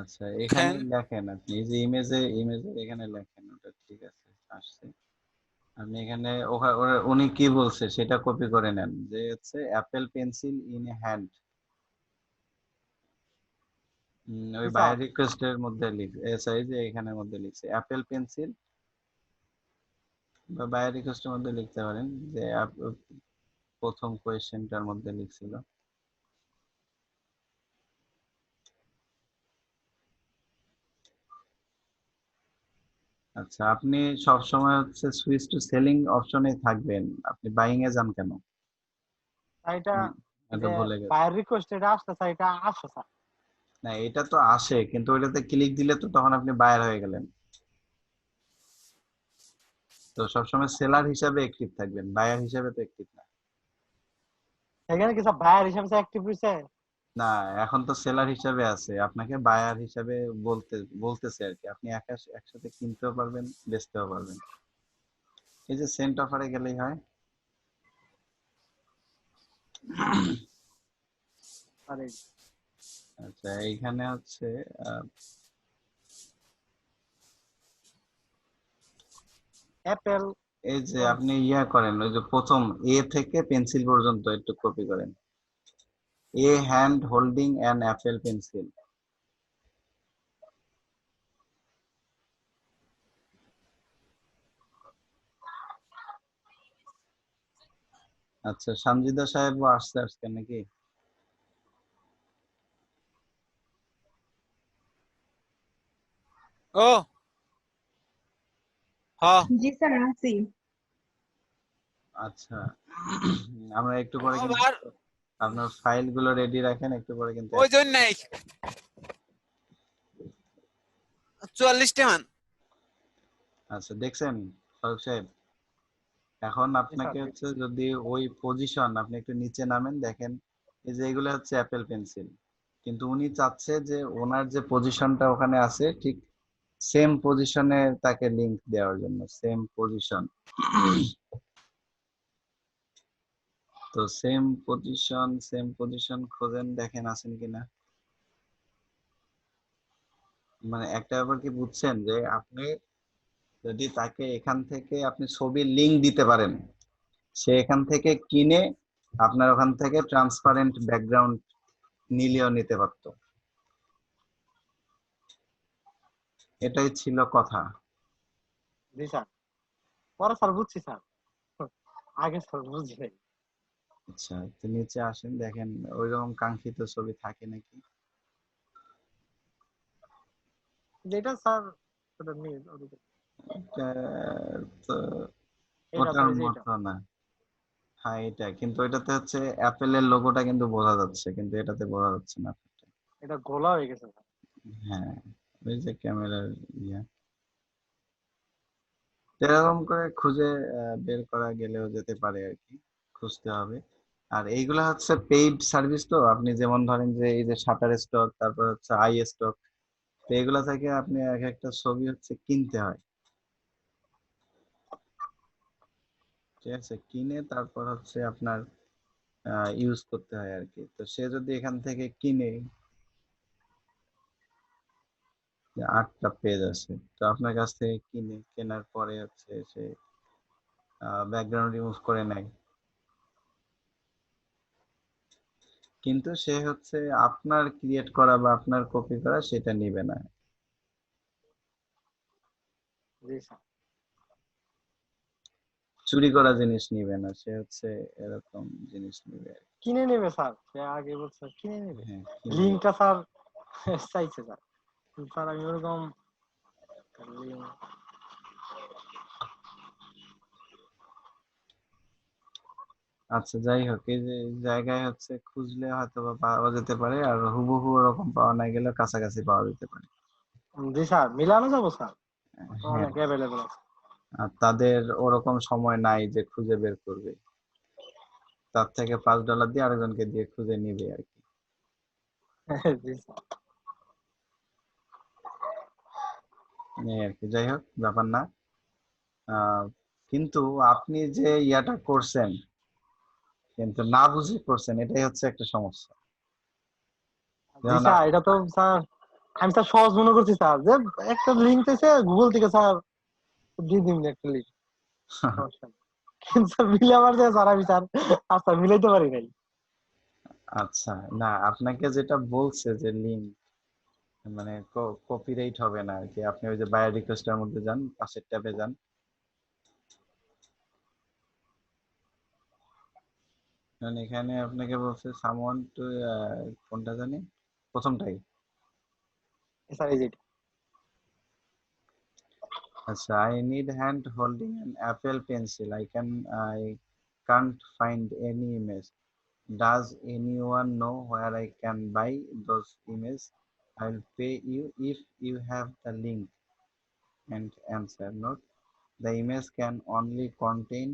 আচ্ছা এখানে লেখেন আপনি, এই যে ইমেজে এখানে লেখেন, ওটা ঠিক আছে আসছে। আপনি এখানে উনি কি বলছে সেটা কপি করে নেন, যে হচ্ছে অ্যাপেল পেন্সিল ইন হ্যান্ড। ওই জি স্যার। বায়ার রিকোয়েস্টের মধ্যে এই যে এখানের মধ্যে লিখছে অ্যাপেল পেন্সিল, বা বায়ার রিকোয়েস্টের মধ্যে লিখতে পারেন যে প্রথম কোয়েশ্চেনটার মধ্যে লিখছিল। আচ্ছা আপনি সব সময় হচ্ছে সুইচ টু সেলিং অপশনে থাকবেন, আপনি বাইং এ যান কেন? স্যার এটা এটা যে ভুলে গেছে। বায়ার রিকোয়েস্ট এটা আসছে স্যার, এটা আসছে স্যার। না এটা তো আসে, কিন্তু ওইটাতে ক্লিক দিলে তো তখন আপনি বায়ার হয়ে গেলেন। তো সবসময় সেলার হিসাবে অ্যাক্টিভ থাকবেন, বায়ার হিসাবে তো অ্যাক্টিভ না। এখানে কি স্যার বায়ার হিসাবে অ্যাক্টিভ হইছে? না এখন তো সেলার হিসাবে আছে, আপনাকে বায়ার হিসাবে বলতেছে আর কি। আপনি একসাথে কিনতেও পারবেন, বেচতেও পারবেন। এই যে সেন্ট অফারে গেলেই হয়। আরে আচ্ছা এইখানে হচ্ছে অ্যাপেল। এই যে আপনি ইয়া করেন, ওই যে প্রথম এ থেকে পেন্সিল পর্যন্ত একটু কপি করেন। A hand holding an apple pencil. আচ্ছা সামজিদা সাহেবও আসছে আজকে নাকি? ও হ্যাঁ। জি স্যার আছি। আচ্ছা আমরা একটু পরে কিন্তু আবার আপনার ফাইল গুলো রেডি রাখেন, একটু পরে কিন্তু ওই জন্য নাই 44 মান। আচ্ছা দেখছেন ফারুক সাহেব, এখন জি স্যার আপনাকে হচ্ছে দেখছি। যদি ওই পজিশন, আপনি একটু নিচে নামেন দেখেন, এই যে এগুলো হচ্ছে অ্যাপেল পেন্সিল, কিন্তু উনি চাচ্ছে যে ওনার যে পজিশনটা ওখানে আছে ঠিক সেম পজিশনে তাকে লিংক দেওয়ার জন্য, সেম পজিশন। তো সেম পজিশন খোঁজেন, দেখেন আছেন কিনা। মানে একটা ব্যাপার কি বুঝছেন, যে আপনি যদি তাকে এখান থেকে আপনি ছবির লিংক দিতে পারেন, সে এখান থেকে কিনে আপনার ওখান থেকে ট্রান্সপারেন্ট ব্যাকগ্রাউন্ড নিলেও নিতে পারতো। এটাই ছিল কথা। জি স্যার, পরে স্যার বুঝছি স্যার, আগে স্যার বুঝি নাই। আচ্ছা তো নিচে আসেন, দেখেন ওইরকম কাঙ্ক্ষিত ছবি থাকে নাকি। যেটা স্যার ওটা নিয়ে ওদিকে। এটা তো এটা ওটার স্যার, এই যে এটা। মতো না। হ্যাঁ এটা কিন্তু, এটাতে হচ্ছে অ্যাপেলের লোগোটা কিন্তু বোঝা যাচ্ছে, কিন্তু এটাতে বোঝা যাচ্ছে না। এটা গোলা হয়ে গেছে স্যার। হ্যাঁ ওই যে ক্যামেরার ইয়া, এরকম করে খুঁজে বের করা গেলেও যেতে পারে আর কি, খুঁজতে হবে। আর এইগুলা হচ্ছে পেইড সার্ভিস, তো আপনি যেমন ধরেন যে এই যে শাটার স্টক, তারপর হচ্ছে আই স্টক, তো এগুলা থেকে আপনি এক একটা ছবি হচ্ছে কিনতে হয়, ঠিক আছে, কিনে তারপর হচ্ছে আপনার ইউজ করতে হয় আর কি। তো সে যদি এখান থেকে কিনে, যে 8টা পেজ আছে, তো আপনার কাছ থেকে কিনে কেনার পরে হচ্ছে সে ব্যাকগ্রাউন্ড রিমুভ করে নেয়, কিন্তু সে হচ্ছে আপনার ক্রিয়েট করা বা আপনার কপি করা সেটা নিবে না। জি স্যার। চুরি করা জিনিস নিবে না, সে হচ্ছে এরকম জিনিস নিবে আর কি। কিনে নেবে স্যার, সে আগে বলছে কিনে নেবে। হ্যাঁ কিনে নেবে। লিঙ্কটা স্যার চাইছে স্যার। স্যার আমি ওরকম link। আচ্ছা যাই হোক, এই যে জায়গায় হচ্ছে খুঁজলে হয়তো বা পাওয়া যেতে পারে, আর হুবহু ওরকম পাওয়া না গেলেও কাছাকাছি পাওয়া যেতে পারে। জি স্যার, মিলানো যাবো স্যার, হ্যাঁ অনেক অ্যাভেলেবল আছে। আর তাদের ওরকম সময় নাই যে খুঁজে বের করবে, তার থেকে $5 দিয়ে আরেকজনকে দিয়ে খুঁজে নিবে আর কি। জি স্যার। এই আর কি, যাই হোক ব্যাপার না। আহ কিন্তু আপনি যে ইয়াটা করছেন, কিন্তু না বুঝে করছেন, এটাই হচ্ছে একটা সমস্যা। জি যেমন স্যার, এটা তো স্যার আমি স্যার সহজ মনে করছি স্যার, যে একটা লিঙ্ক এসে গুগল থেকে স্যার দিয়ে দিন একটা লিঙ্ক, সমস্যা নেই। কিন্তু স্যার মিলে আমার যে স্যার আমি স্যার আচ্ছা মিলাইতে পারি নাই। আচ্ছা, না আপনাকে যেটা বলছে যে লিঙ্ক মানে কপিরাইট হবে না আর কি। আপনি ওই যে বায়ার রিকোয়েস্টের মধ্যে যান, পাশের ট্যাবে যান, কারণ এখানে আপনাকে বলছে সামওয়ান টু, কোনটা জানি প্রথমটাই। স্যার এই যে এটা। আচ্ছা, I need hand holding an Apple pencil. I can't find any image. Does anyone know where I can buy those images? I'll pay you if you have the link. And answer note: the image can only contain.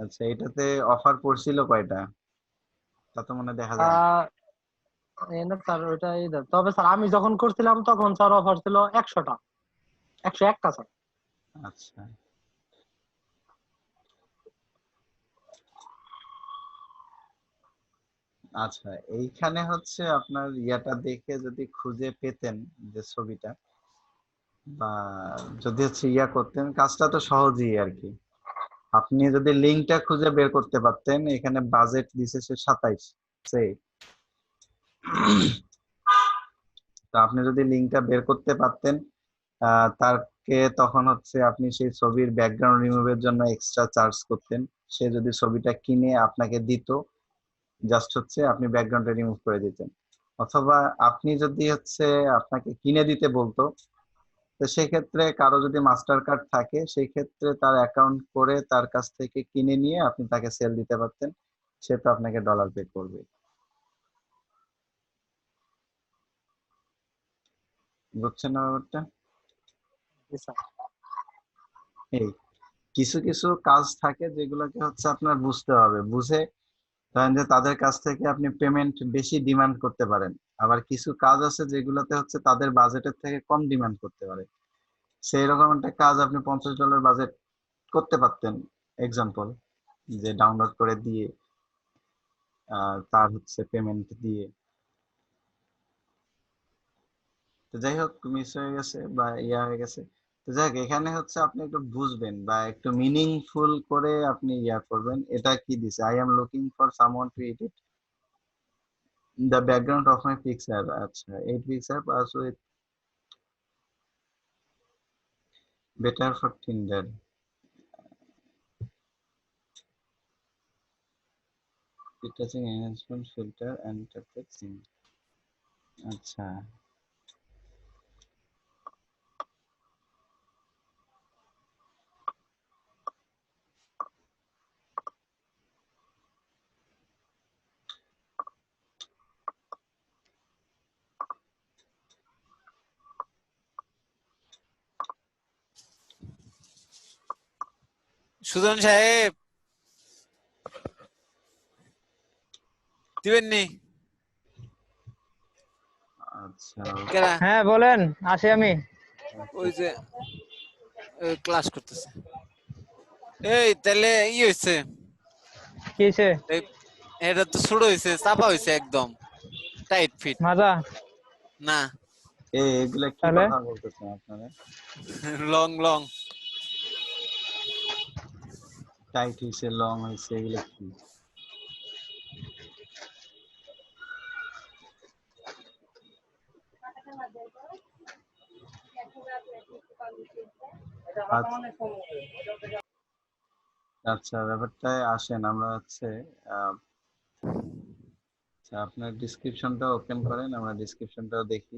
আচ্ছা, এটাতে offer পড়ছিল কয়টা? তা তো মনে হয় দেখা যায় না। না স্যার ওইটাই তবে স্যার আমি যখন করছিলাম তখন স্যার অফার ছিল 100টা, 101টা স্যার। আচ্ছা, আচ্ছা, এইখানে হচ্ছে আপনার ইয়াটা দেখে যদি খুঁজে পেতেন যে ছবিটা, বা যদি হচ্ছে ইয়া করতেন, কাজটা তো সহজই আর কি। আপনি যদি লিঙ্কটা খুঁজে বের করতে পারতেন, এখানে বাজেট দিছে সে 27, সেই তো আপনি যদি লিঙ্কটা বের করতে পারতেন, তারকে তখন হচ্ছে আপনি সেই ছবির ব্যাকগ্রাউন্ড রিমুভের জন্য এক্সট্রা চার্জ করতেন। সে যদি ছবিটা কিনে আপনাকে দিত, জাস্ট হচ্ছে আপনি ব্যাকগ্রাউন্ডটা রিমুভ করে দিতেন। অথবা আপনি যদি হচ্ছে আপনাকে কিনে দিতে বলতো, তো সেক্ষেত্রে কারো যদি মাস্টার কার্ড থাকে, সেই ক্ষেত্রে তার অ্যাকাউন্ট করে তার কাছ থেকে কিনে নিয়ে আপনি তাকে সেল দিতে পারতেন, সে তো আপনাকে ডলার পে করবে। বুঝছেন না ব্যাপারটা? জি স্যার। এই কিছু কিছু কাজ থাকে যেগুলোকে হচ্ছে আপনার বুঝতে হবে, বুঝে ধরেন যে তাদের কাছ থেকে আপনি পেমেন্ট বেশি ডিমান্ড করতে পারেন। আবার কিছু কাজ আছে যেগুলোতে হচ্ছে তাদের বাজেটের থেকে কম ডিমান্ড করতে পারে। সেই রকম একটা কাজ আপনি $50 বাজেট করতে পারতেন, এক্সাম্পল, যে ডাউনলোড করে দিয়ে তার হচ্ছে পেমেন্ট দিয়ে। তো যাই হোক, মিস হয়ে গেছে বা ইয়া হয়ে গেছে। তো যাই হোক, এখানে হচ্ছে আপনি একটু বুঝবেন বা একটু মিনিংফুল করে আপনি ইয়া করবেন। এটা কি দিছে, I am looking for someone to edit the background of my picture. আচ্ছা, এই picture pass with better for Tinder, touching enhancement filter and texting. আচ্ছা, সুজন সাহেব দিবেন নি? আচ্ছা, কেরা? হ্যাঁ বলেন, আসি আমি। ওই যে ক্লাস করতেছে। এই তাহলে ই হয়েছে, কিসে এটা তো ছোট হয়েছে, চাপা হয়েছে একদম টাইট ফিট। মাজা? না, এগুলা কি তাহলে কথা বলতেছেন আপনারা? Long long. টাইট হয়েছে, লং হয়েছে, এগুলো কি? আচ্ছা, ব্যাপারটায় আসেন, আমরা হচ্ছে আচ্ছা, আপনার ডিসক্রিপশনটা ওপেন করেন, আমরা ডিসক্রিপশনটাও দেখি।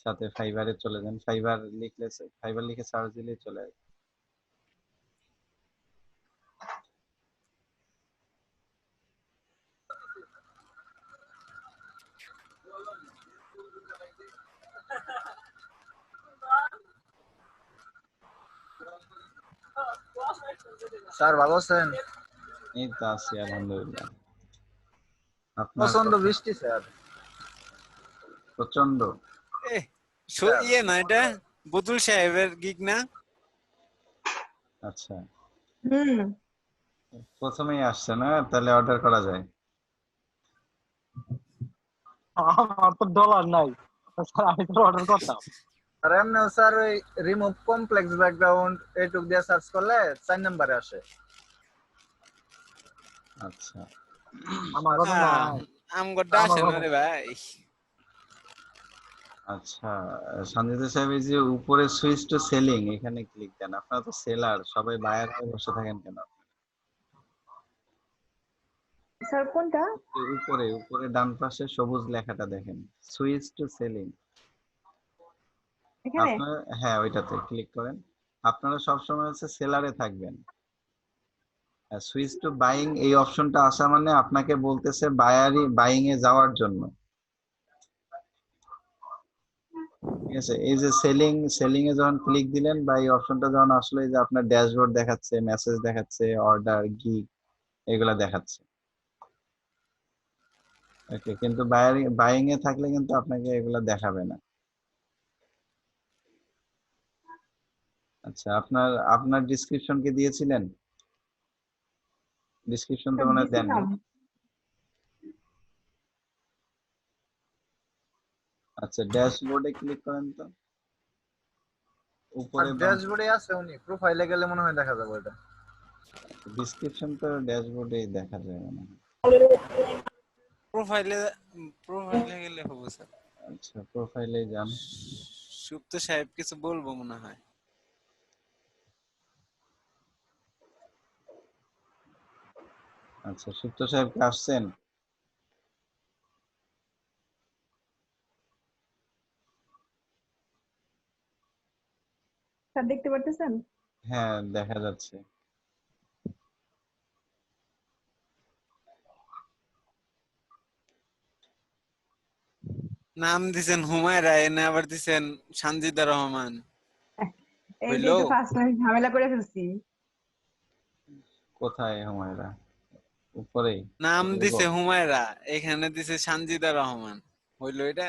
সাথে ফাইবারে চলে যান, ফাইবার লিখে সার্চ দিলেই চলে আসবে। স্যার ভালো আছেন? এই তো আছি, আলহামদুলিল্লাহ। আপনার প্রচন্ড বৃষ্টি স্যার। প্রচন্ড? এ ইয়ে না, এটা বদুল সাহেবের গিগ না? আচ্ছা, প্রথমেই আসছে না, তাহলে অর্ডার করা যায়। আমার তো ডলার নাই, স্যার আমি তো অর্ডার করতাম। আর এমনিও স্যার ওই রিমুভ কমপ্লেক্স ব্যাকগ্রাউন্ড এইটুক দিয়ে সার্চ করলে 4 নম্বরে আসে। আচ্ছা আমার কথা নাই, আমগোটা আমার আসে না কথা রে ভাই। আচ্ছা, সঞ্জিত সাহেব, এই যে উপরে সুইচ টু সেলিং এখানে ক্লিক দেন। আপনারা তো সেলার, সবাই বায়ার হয়ে বসে থাকেন কেন? স্যার কোনটা? এই উপরে উপরে ডান পাশে সবুজ লেখাটা দেখেন, সুইচ টু সেলিং। এখানে? আপনারা, হ্যাঁ ওইটাতে ক্লিক করেন। আপনারা সবসময় হচ্ছে সেলারে থাকবেন। সুইচ টু বাইং এই অপশনটা আসা মানে আপনাকে বলতেছে বাইং এ যাওয়ার জন্য। ঠিক আছে, এই যে সেলিং এ যখন ক্লিক দিলেন বা এই অপশনটা যখন আসলে, এই যে আপনার ড্যাশবোর্ড দেখাচ্ছে, মেসেজ দেখাচ্ছে, অর্ডার, গিগ এগুলা দেখাচ্ছে। ওকে, কিন্তু বাইং এ থাকলে কিন্তু আপনাকে এগুলা দেখাবে না। আচ্ছা, আপনার আপনার ডিসক্রিপশন কি দিয়েছিলেন? ডিসক্রিপশন তো স্যার মনে হয় দেননি। দিছিলাম। আচ্ছা, ড্যাশবোর্ডে ক্লিক করেন তো, আর উপরে ড্যাশবোর্ডে আছে, উনি প্রোফাইলে গেলে মনে হয় দেখা যাবে এটা। ডিসক্রিপশন তো ড্যাশবোর্ডে দেখা যায় মনে হয়। প্রোফাইলে প্রোফাইলে গেলে হবে স্যার। আচ্ছা, প্রোফাইলে যান। সুপ্ত সাহেব কিছু বলবো মনে হয়। আচ্ছা, সুপ্ত সাহেব কি আসছেন? স্যার দেখতে পারতেছেন? হ্যাঁ, দেখা যাচ্ছে। নাম দিছেন হুমায়রা, এনে আবার দিছেন সানজিদা রহমান। এই যে হইলো? তো ফার্স্ট টাইম ঝামেলা করে ফেলছি। কোথায় হুমায়রা? উপরেই? নাম লোগো? দিছে হুমায়রা, এখানে দিছে সানজিদা রহমান। হইলো এটা?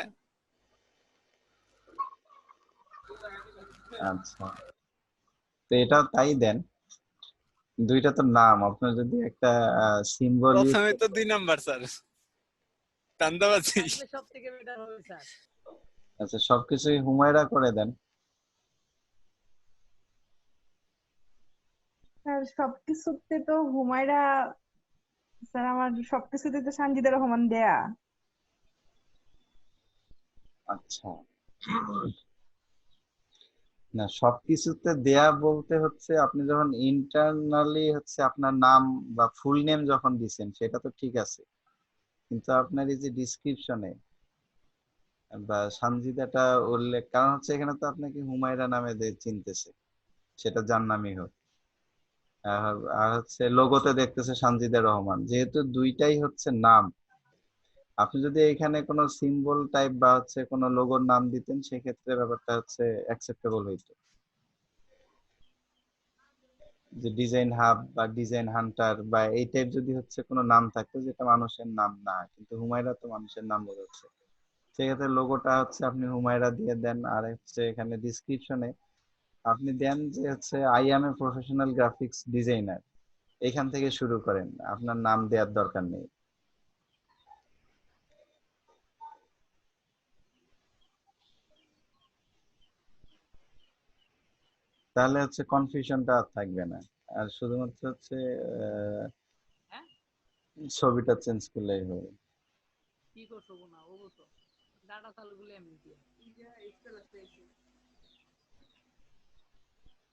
আচ্ছা, তো এটা তাই দেন। দুইটা তো নাম, আপনার যদি একটা সিম্বল ইউজ প্রথমে তো করতে। 2 নাম্বার স্যার, চান্দাবাজি। আচ্ছা, সবকিছুই হুমায়রা করে দেন। স্যার সবকিছুতে তো হুমায়রা, স্যার আমার সবকিছুতে তো সানজিদা রহমান দেয়া। আচ্ছা, না সবকিছুতে দেয়া বলতে হচ্ছে আপনি যখন ইন্টারনালি হচ্ছে আপনার নাম বা ফুল নেম যখন দিছেন সেটা তো ঠিক আছে, কিন্তু আপনার এই যে ডিসক্রিপশনে বা সানজিদাটা উল্লেখ, কারণ হচ্ছে এখানে তো আপনাকে হুমায়রা নামে চিনতেছে, সেটা যার নামই হোক। আর হচ্ছে লোগোতে দেখতেছে সানজিদা রহমান, যেহেতু দুইটাই হচ্ছে নাম। আপনি যদি এখানে কোনো সিম্বল টাইপ বা হচ্ছে কোনো লোগোর নাম দিতেন সেক্ষেত্রে ব্যাপারটা হচ্ছে অ্যাকসেপ্টেবল হইতো। যে ডিজাইন হাব বা ডিজাইন হান্টার বা এই টাইপ যদি হচ্ছে কোনো নাম থাকতো যেটা মানুষের নাম না, কিন্তু হুমায়রা তো মানুষের নাম বোঝাচ্ছে, সেক্ষেত্রে লোগোটা হচ্ছে আপনি হুমায়রা দিয়ে দেন। আর হচ্ছে এখানে ডিসক্রিপশনে আপনি দেন যে হচ্ছে I M a professional graphics designer, এখান থেকে শুরু করেন, আপনার নাম দেওয়ার দরকার নেই। তাহলে হচ্ছে কনফিউশনটা আর থাকবে না। আর শুধুমাত্র হচ্ছে আহ, ছবিটা চেঞ্জ করলেই হবে।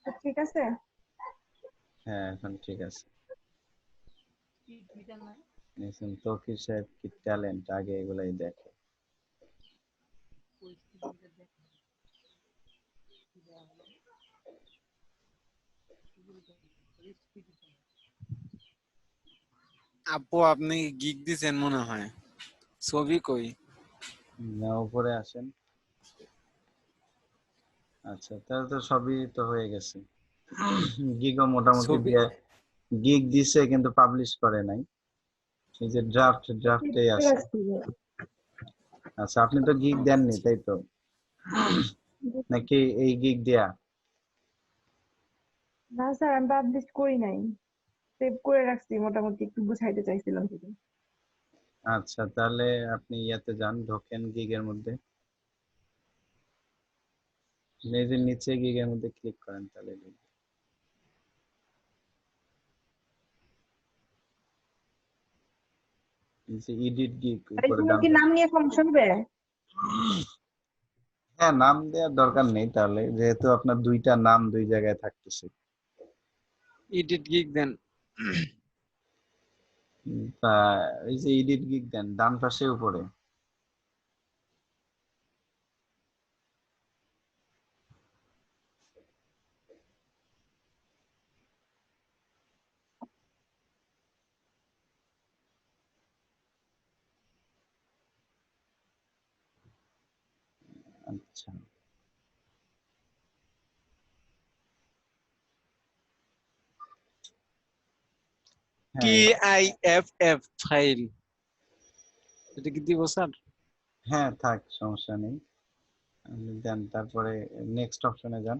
তো ঠিক আছে। হ্যাঁ, এখন ঠিক আছে। নিশ্চয় তৌকির সাহেব কি ট্যালেন্ট, আগে এগুলাই দেখে। আপু আপনি গিগ দিছেন মনে হয়, ছবি কই? না, উপরে আসেন। আচ্ছা, তাহলে তো সবই তো হয়ে গেছে। গিগও মোটামুটি ছবি দিয়ে, গিগ দিছে কিন্তু পাবলিশ করে নাই। এই যে ড্রাফটেই ঠিক আছে। আছে। আচ্ছা, আপনি তো গিগ দেননি তাই তো, নাকি এই গিগ দেয়া? না স্যার আমি পাবলিশ করি নাই, সেভ করে রাখছি, মোটামুটি একটু গুছাইতে চাইছিলাম শুধু। আচ্ছা, তাহলে আপনি ইয়াতে যান, ঢোকেন গিগের মধ্যে, এই যে নিচে গিগের মধ্যে ক্লিক করেন তাহলে দেখবেন। নিচে এডিট গিগ উপরে এগুলো ডান কি নাম পাশে। নিয়ে সমস্যা হবে? হ্যাঁ, নাম দেওয়ার দরকার নেই, তাহলে যেহেতু আপনার দুইটা নাম দুই জায়গায় থাকতেছে। এডিট গিগ দেন। তা এই যে এডিট গিগ দেন ডান পাশে উপরে। আচ্ছা, টি হ্যাঁ আই এফ এফ ফাইল, এটা কি দিব স্যার? হ্যাঁ, থাক, সমস্যা নেই। আপনি দেন, তারপরে নেক্সট অপশনে যান।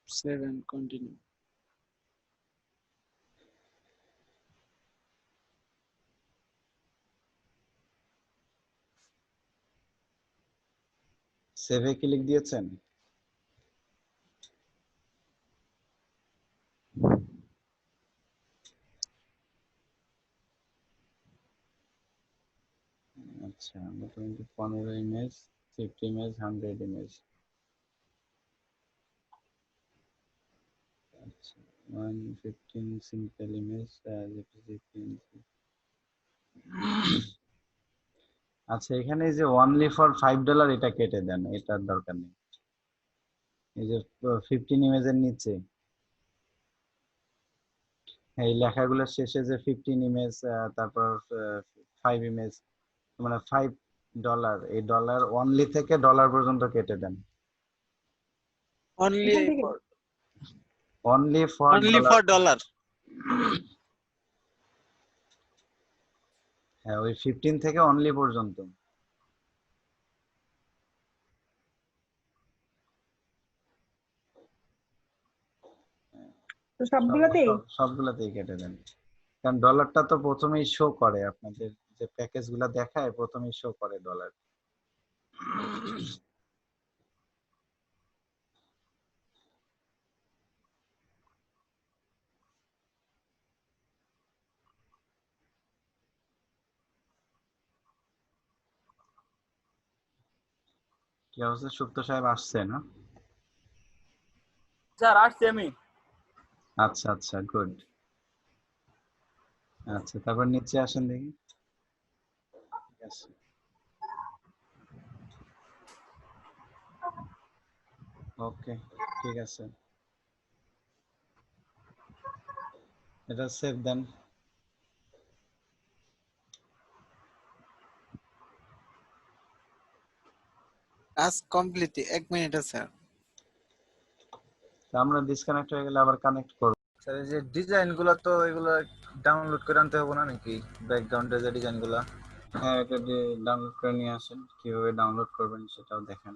7 কন্টিনিউ। সেভে ক্লিক দিয়েছেন? আচ্ছা, মোটামুটি 15 ইমেজ, 50 ইমেজ, 100 ইমেজ। আচ্ছা, 115 সিম্পল ইমেজ, আচ্ছা, এখানে এই যে অনলি ফর $5 এটা কেটে দেন, এটার দরকার নেই। এই যে 15 ইমেজের নিচে এই লেখাগুলোর শেষে যে 15 ইমেজ, তারপর 5 ইমেজ, মানে $5, এই ডলার অনলি থেকে ডলার পর্যন্ত কেটে দেন। অনলি এখান থেকে only for only dollar. For dollar. হ্যাঁ, ওই 15 থেকে অনলি পর্যন্ত। তো সবগুলোতেই সবগুলাতেই কেটে দেন, কারণ ডলারটা তো প্রথমেই শো করে, আপনাদের যে প্যাকেজ গুলা দেখায় প্রথমেই শো করে ডলার। কি অবস্থা, সুপ্ত সাহেব আসছে না? স্যার আসছি আমি। আচ্ছা আচ্ছা, গুড। আচ্ছা, তারপর নিচে আসেন দেখি। ঠিক আছে, ওকে, ঠিক আছে, এটা সেভ দেন। কাজ কমপ্লিট, 1 মিনিট স্যার। তা আমরা ডিসকানেক্ট হয়ে গেলে আবার কানেক্ট করব। স্যার এই যে ডিজাইন গুলা তো এগুলো ডাউনলোড করে আনতে হবে না নাকি, ব্যাকগ্রাউন্ডে যে ডিজাইন গুলা? হ্যাঁ, এটা ডাউনলোড করে নিয়ে আসেন, কিভাবে ডাউনলোড করবেন সেটাও দেখেন।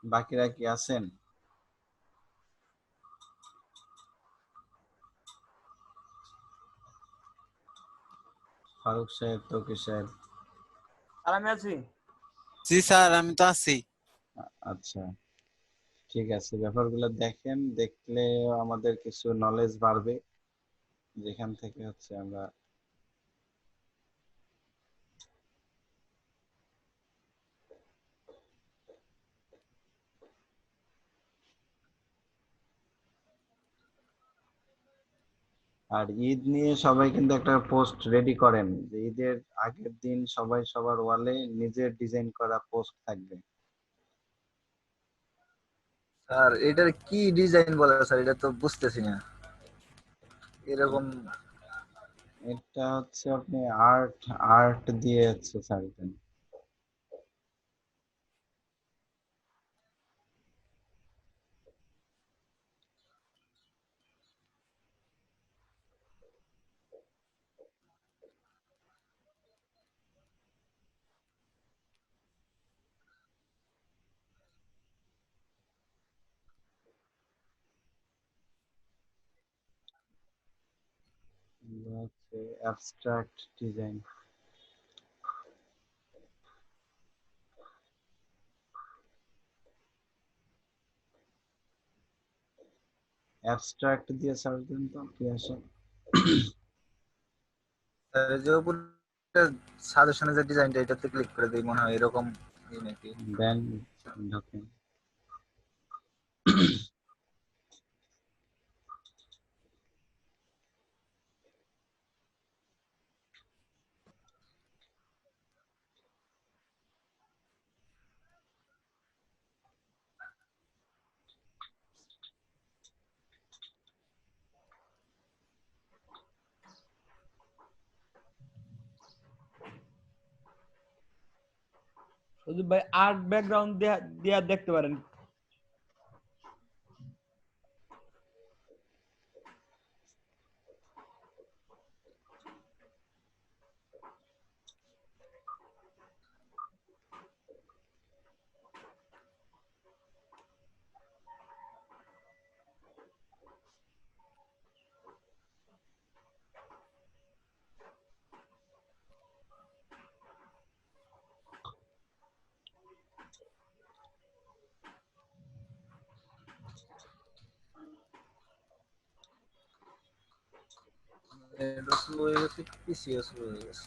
বাকিরা কি আছেন? ফারুক সাহেব, তৌকির সাহেব। আর আমি আছি। জি স্যার, আমি তো আছি। আচ্ছা, ঠিক আছে, ব্যাপারগুলো দেখেন, দেখলে আমাদের কিছু নলেজ বাড়বে, যেখান থেকে হচ্ছে আমরা আর ঈদ নিয়ে সবাই কিন্তু একটা পোস্ট রেডি করেন, যে ঈদের আগের দিন সবাই সবার ওয়ালে নিজের ডিজাইন করা পোস্ট থাকবে। স্যার এটার কি ডিজাইন বলে স্যার, এটা তো বুঝতেছি না এরকম। এটা হচ্ছে আপনি আর্ট আর্ট দিয়ে হচ্ছে ছাড়বেন। এগুলো হচ্ছে অ্যাবস্ট্রাক্ট ডিজাইন। অ্যাবস্ট্রাক্ট দিয়ে ছাড়বেন তো কি আসে। স্যার এই যে উপরে সাজেশনে যে ডিজাইনটা, এটাতে ক্লিক করে দিই মনে হয় এরকম নাকি। দেন ঢোকেন। সজীব ভাই আর্ট ব্যাকগ্রাউন্ড দিয়া দেখতে পারেন। এটা স্লো হয়ে গেছে, পিসিও স্লো হয়ে গেছে।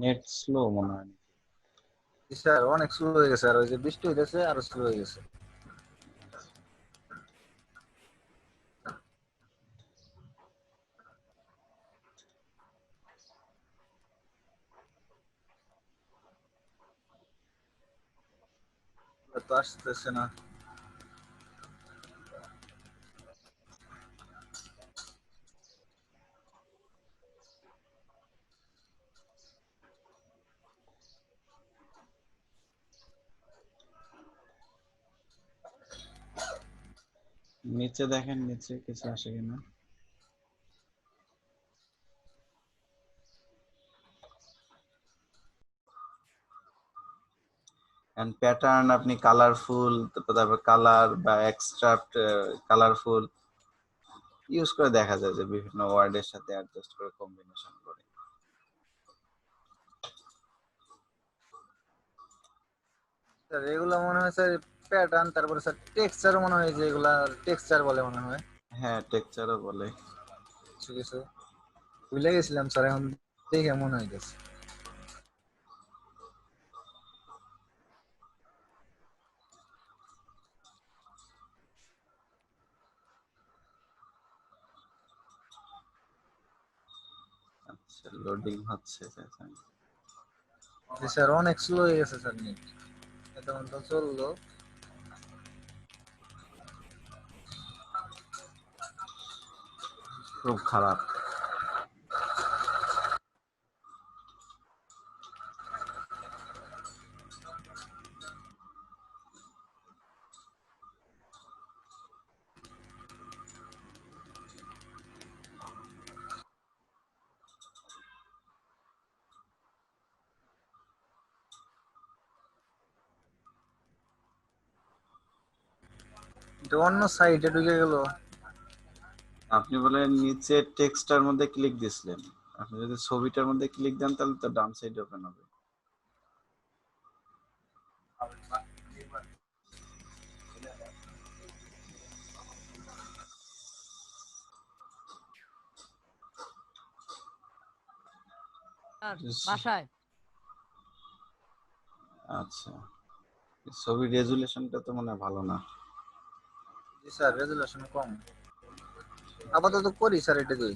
নেট স্লো মনে হয়। স্যার অনেক স্লো হয়ে গেছে, আর ওই যে বৃষ্টি হইতেছে আরো স্লো হয়ে গেছে। তো আসতেছে না। নিচে দেখেন, নিচে কিছু আসে কিনা। এন্ড প্যাটার্ন আপনি কালারফুল, তারপর কালার বা এক্সট্রাক্ট কালারফুল ইউজ করে দেখা যায় যে বিভিন্ন ওয়ার্ডের সাথে অ্যাডজাস্ট করে কম্বিনেশন করে। স্যার এগুলো মনে হয় স্যার প্যাটার্ন, তারপরে স্যার টেক্সচার মনে হয় যে এগুলা টেক্সচার বলে মনে হয় হ্যাঁ, টেক্সচারও বলে। কিছু কিছু। ভুলে গেছিলাম স্যার, এখন দেখে মনে হইতেছে। লোডিং হচ্ছে জি স্যার অনেক স্লো হয়ে গেছে স্যার নেট এতক্ষণ তো চললো খুব খারাপ। এটা অন্য সাইটে ঢুকে গেল আপনি বলেন নিচে টেক্সটার মধ্যে ক্লিক দিছিলেন, আপনি যদি ছবিটার মধ্যে ক্লিক দেন তাহলে তো ডান সাইড ওপেন হবে। বাসায় আচ্ছা, ছবির রেজুলেশনটা তো মনে হয় ভালো না। জি স্যার রেজুলেশন কম আপাতত করি স্যার এটা দিই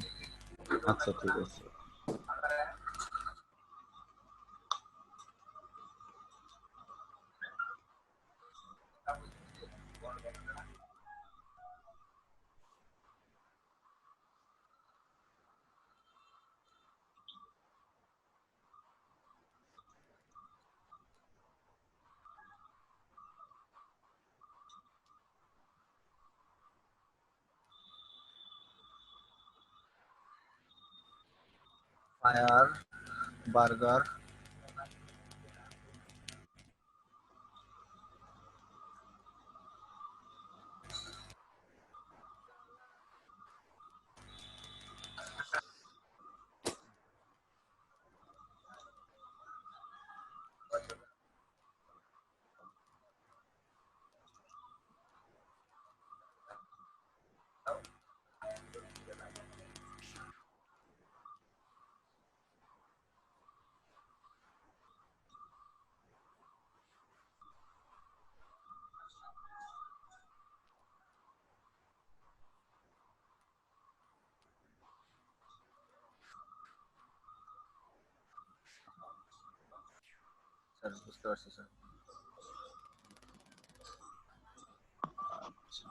আচ্ছা ঠিক আছে। ফায়ার বার্গার স্যার বুঝতে পারছি স্যার আচ্ছা,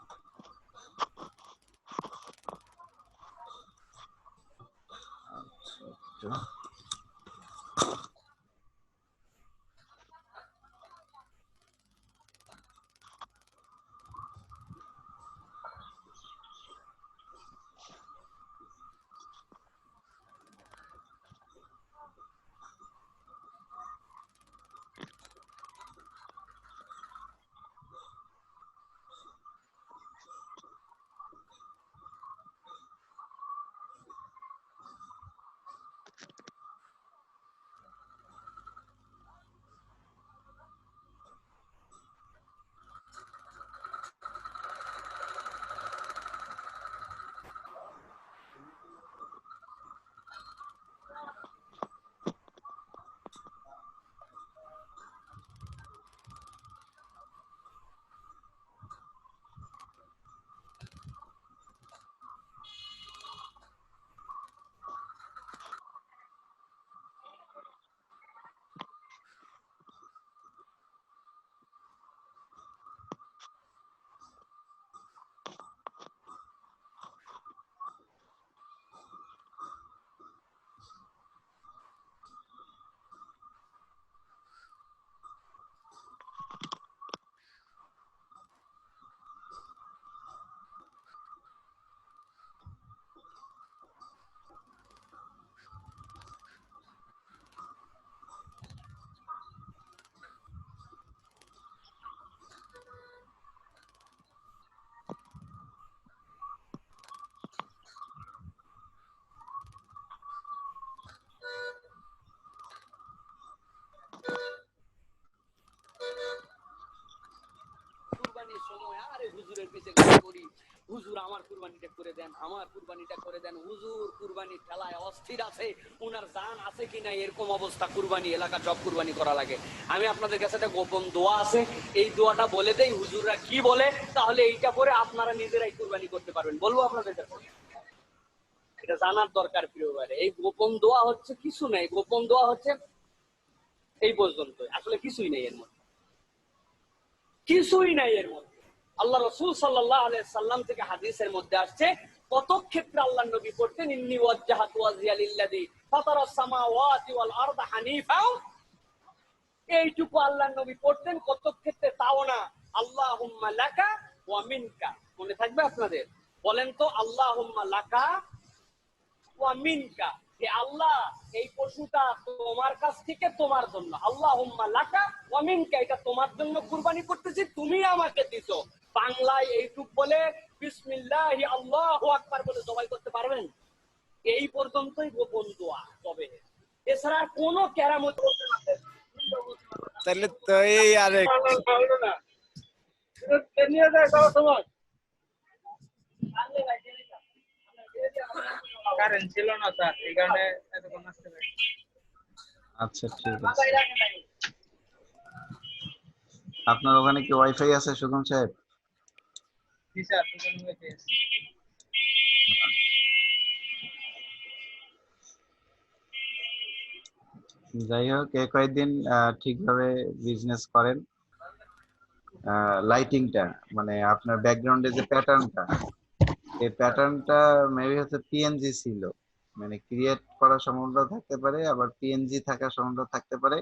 কুরবানির সময় আরে হুজুরের পিছে গালি করি, হুজুর আমার কুরবানিটা করে দেন, আমার কুরবানিটা করে দেন, হুজুর কুরবানির ঠেলায় অস্থির আছে, উনার জান আছে কিনা এরকম অবস্থা, কুরবানি এলাকা সব কুরবানি করা লাগে। আমি আপনাদের কাছে একটা গোপন দোয়া আছে, এই দোয়াটা বলে দেই, হুজুররা কি বলে, তাহলে এইটা পরে আপনারা নিজেরাই কুরবানি করতে পারবেন। বলবো আপনাদের কাছে? এটা জানার দরকার প্রিয় ভাই। এই গোপন দোয়া হচ্ছে কিছু নাই, গোপন দোয়া হচ্ছে এই পর্যন্ত, আসলে কিছুই নেই এর মধ্যে, কিছুই নাই এর মধ্যে। আল্লাহ রাসূল সাল্লাল্লাহু আলাইহি সাল্লাম থেকে হাদিসের মধ্যে আসছে, কত ক্ষেত্রে আল্লাহর নবী পড়তেন ইন্নী ওয়াজ্জাহাতু ওয়াজহিয়া লিল্লাযী ফাতারাস সামাওয়াতি ওয়াল আরদা হানিফা, এইটুকু আল্লাহর নবী পড়তেন। কত ক্ষেত্রে তাও না, আল্লাহুম্মা লাকা ওয়া মিনকা। মনে থাকবে আপনাদের? বলেন তো, আল্লাহুম্মা লাকা ওয়া মিনকা, যে আল্লাহ এই পশুটা তোমার কাছ থেকে তোমার জন্য, আল্লাহুম্মা লাকা ওয়া মিনকা, এটা তোমার জন্য কুরবানি করতেছি, তুমি আমাকে দিছো। বাংলায় এইটুক বলে বিসমিল্লাহি আল্লাহু আকবার বলে জবাই করতে পারবেন? এই পর্যন্তই গোপন দোয়া। তবে এছাড়া কোনো কেরামত করতে পারবেন তাহলে তো এই আরেক না। নিয়ে যায় সবার সময় কারেন্ট ছিল না স্যার, এই কারণে এতক্ষণ আসতে পারি। আচ্ছা ঠিক আছে। আপনার ওখানে কি ওয়াইফাই আছে সুগম সাহেব? জি স্যার, দুজন হয়েছে। যাই হোক, কয়েকদিন ঠিকভাবে বিজনেস করেন। লাইটিংটা মানে আপনার ব্যাকগ্রাউন্ডে যে প্যাটার্নটা, এই প্যাটার্নটা মেবি হচ্ছে পিএনজি ছিল, মানে ক্রিয়েট করার সম্ভাবনা থাকতে পারে, আবার পিএনজি থাকার সম্ভাবনা থাকতে পারে।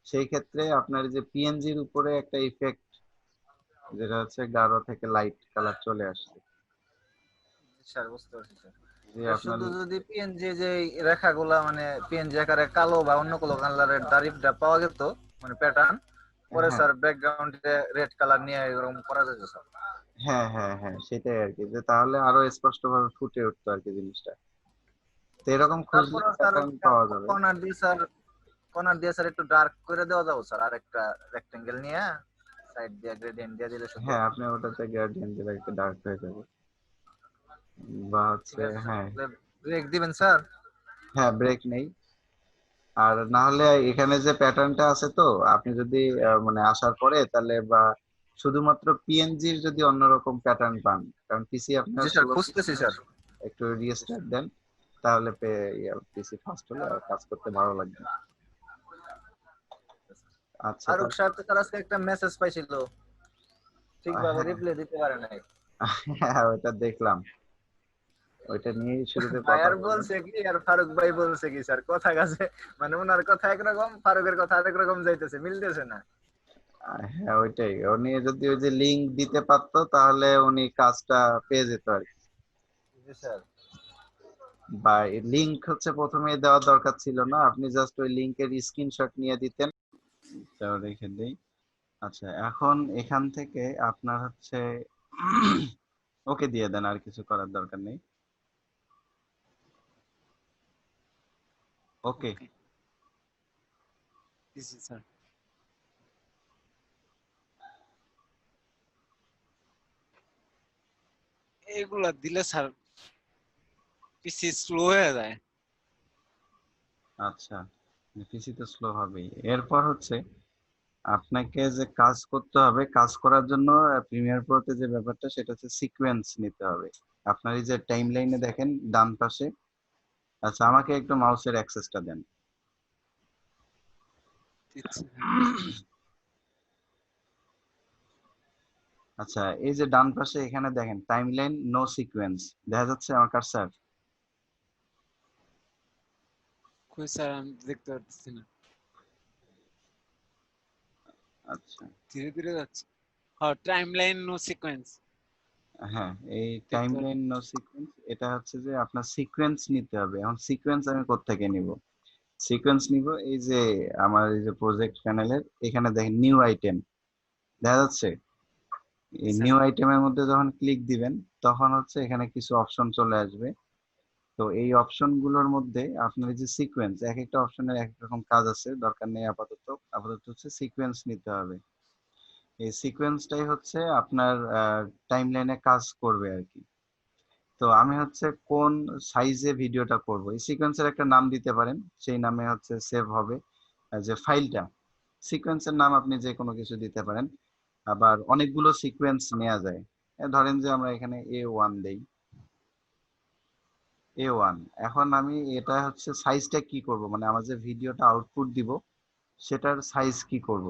সেই ক্ষেত্রে আপনার যে পিএনজির উপরে একটা ইফেক্ট, যেটা হচ্ছে গাঢ় থেকে লাইট কালার চলে আসছে, স্যার বুঝতে পারছি স্যার। যে আর আপনার শুধু যদি পিএনজি যে রেখাগুলা মানে পিএনজি আকারে কালো বা অন্য কোনো কালারের দাড়িটা পাওয়া যেত, মানে প্যাটার্ন, পরে হ্যাঁ স্যার ব্যাকগ্রাউন্ডে রেড কালার নিয়ে এরকম করা যেত স্যার। হ্যাঁ হ্যাঁ হ্যাঁ সেটাই আর কি, যে তাহলে আরো স্পষ্ট ভাবে ফুটে উঠতো আর কি জিনিসটা। তো এরকম খুঁজলে তারপরে স্যার প্যাটার্ন পাওয়া যাবে। কর্নার দিয়ে স্যার একটু ডার্ক করে দেওয়া যাবে স্যার, আর একটা রেক্টেঙ্গেল নিয়ে সাইড দিয়ে গ্রেডিয়েন্ট দিয়ে দিলে সুন্দর। হ্যাঁ আপনি ওটাতে গ্রেডিয়েন্ট দিলে একটু ডার্ক হয়ে যাবে, বা ঠিক হচ্ছে আছে হ্যাঁ স্যার, ব্রেক দিবেন স্যার? হ্যাঁ ব্রেক নেই। আর না হলে এখানে যে প্যাটার্নটা আছে, তো আপনি যদি মানে আসার পরে তাহলে বা শুধুমাত্র পিএনজির যদি অন্যরকম প্যাটার্ন পান, কারণ পিসি আপনার জি স্যার, স্লো, খুঁজতেছি স্যার। একটু রিস্টার্ট দেন, তাহলে পিসি ফাস্ট হলে আর কাজ করতে ভালো লাগবে। আচ্ছা ফারুক সাহেব তো স্যার আজকে একটা মেসেজ পাইছিল, ঠিকভাবে হ্যাঁ রিপ্লাই দিতে পারে নাই। হ্যাঁ ওটা দেখলাম, ওইটা নিয়েই শুরুতে কথা ভাইয়ার বললাম। বলছে কি আর ফারুক ভাই বলছে কি স্যার, কথা কাছে মানে ওনার কথা একরকম, ফারুকের কথা আরেক রকম যাইতেছে, মিলতেছে না। হ্যাঁ ওইটাই, উনি যদি ওই যে লিংক দিতে পারতো তাহলে উনি কাজটা পেয়ে যেত আর কি। জি স্যার। বা লিংক হচ্ছে প্রথমে দেওয়ার দরকার ছিল না, আপনি জাস্ট ওই লিংকের স্ক্রিনশট নিয়ে দিতেন। তাও রেখে দেই। আচ্ছা এখন এখান থেকে আপনার হচ্ছে ওকে দিয়ে দেন, আর কিছু করার দরকার নেই। ওকে জি স্যার। এগুলা দিলে স্যার পিসি স্লো হয়ে যায়। আচ্ছা, পিসি তো স্লো হবেই। এরপর হচ্ছে আপনাকে যে কাজ করতে হবে, কাজ করার জন্য প্রিমিয়ার প্রোতে যে ব্যাপারটা সেটা হচ্ছে সিকোয়েন্স নিতে হবে। আপনার এই যে টাইম লাইনে দেখেন ডান পাশে, আচ্ছা আমাকে একটু মাউসের অ্যাক্সেসটা দেন। দিচ্ছি। আচ্ছা এই যে ডান পাশে এখানে দেখেন টাইমলাইন নো সিকোয়েন্স দেখা যাচ্ছে আমার কার্সার? কই স্যার আমি দেখতে পাচ্ছি না, আচ্ছা ধীরে ধীরে যাচ্ছে। হ্যাঁ, টাইমলাইন নো সিকোয়েন্স হ্যাঁ, এই দেখতে টাইমলাইন নো সিকোয়েন্স, এটা হচ্ছে যে আপনার সিকোয়েন্স নিতে হবে। এখন সিকোয়েন্স আমি কোত্থেকে নিব? সিকোয়েন্স নিব এই যে আমার এই যে প্রজেক্ট প্যানেলের এখানে দেখেন নিউ আইটেম দেখা যাচ্ছে। এই স্যার। নিউ আইটেমের মধ্যে যখন ক্লিক দিবেন তখন হচ্ছে এখানে কিছু অপশন চলে আসবে। তো এই অপশন গুলোর মধ্যে আপনার এই যে সিকোয়েন্স, এক একটা অপশনের এক এক রকম কাজ আছে, দরকার নেই আপাতত। আপাতত হচ্ছে সিকোয়েন্স নিতে হবে। এই সিকোয়েন্সটাই হচ্ছে আপনার টাইমলাইনে কাজ করবে আর কি। তো আমি হচ্ছে কোন সাইজে ভিডিওটা করব, এই সিকোয়েন্সের একটা নাম দিতে পারেন, সেই নামে হচ্ছে সেভ হবে যে ফাইলটা। সিকোয়েন্সের নাম আপনি যে কোনো কিছু দিতে পারেন, আবার অনেকগুলো সিকোয়েন্স নেওয়া যায়। ধরেন যে আমরা এখানে A1 দেই, A1। এখন আমি এটা হচ্ছে সাইজটা কি করব, মানে আমার যে ভিডিওটা আউটপুট দিব সেটার সাইজ কি করব।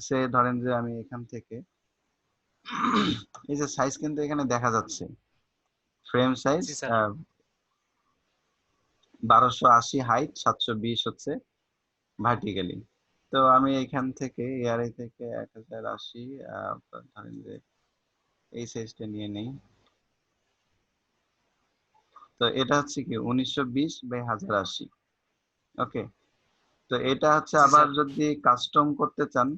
সে ধরেন যে আমি এখান থেকে এই যে সাইজ কিন্তু এখানে দেখা যাচ্ছে, ফ্রেম সাইজ জি স্যার। 1280 হাইট, 720 হচ্ছে ভার্টিক্যালি। তো আমি এখান থেকে এআরআই থেকে 1080 ধরেন যে এই সাইজটা নিয়ে নেই। তো এটা হচ্ছে কি 1920/1080। ওকে, তো এটা হচ্ছে জি আবার স্যার। যদি কাস্টম করতে চান,